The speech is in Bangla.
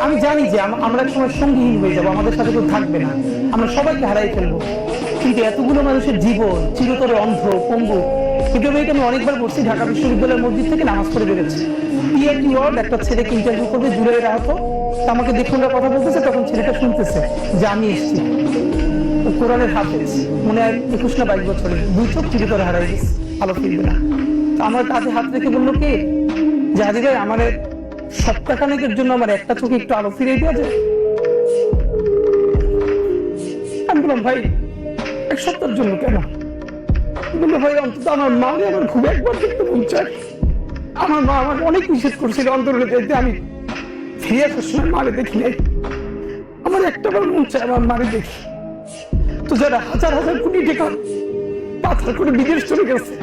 আমি জানি যে আমরা এক সময় সঙ্গীহীন হয়ে যাবো, আমাদের সাথে কেউ থাকবে না, আমরা সবাইকে হারাই ফেলবো, কিন্তু এতগুলো মানুষের জীবন চিরতরে অন্ধ পঙ্গু। কিন্তু মেয়েকে আমি অনেকবার বলছি, ঢাকা বিশ্ববিদ্যালয়ের মসজিদ থেকে নামাজ পড়ে বেরোচ্ছে, টিআরটি ওয়ার্ড একটা ছেলেকে ইন্টারভিউ করবে, জুলাইয়ের আহত, আমাকে দেখুন কথা বলতেছে, তখন ছেলেটা শুনতেছে যে আমি এসেছি, কোরআনের হাফেজ, মনে হয় 21 না 22 বছরের, 2 চোখ চিরতরে হারাই গেছে, ভালো ফিরবে না। আমার কাঁধে হাত রেখে বললো কি যে হাজি ভাই, আমার সপ্তাহখানেকের জন্য আমার একটা চোখে একটু আলো ফিরিয়ে দেওয়া যায়। আমি বললাম ভাই 1 সপ্তাহের জন্য কেন? বললো ভাই অন্তত আমার মাকে আমার খুব একবার দেখতে মন চায়, আমার মা আমার অনেক নিষেধ করছিল অন্তরে যেতে, আমি ফিরে আসার সময় মারে দেখি নাই, আমার একটা বার মন চায় আমার মারে দেখি। তো যারা হাজার হাজার কোটি টাকা পাথর করে বিদেশ চলে গেছে,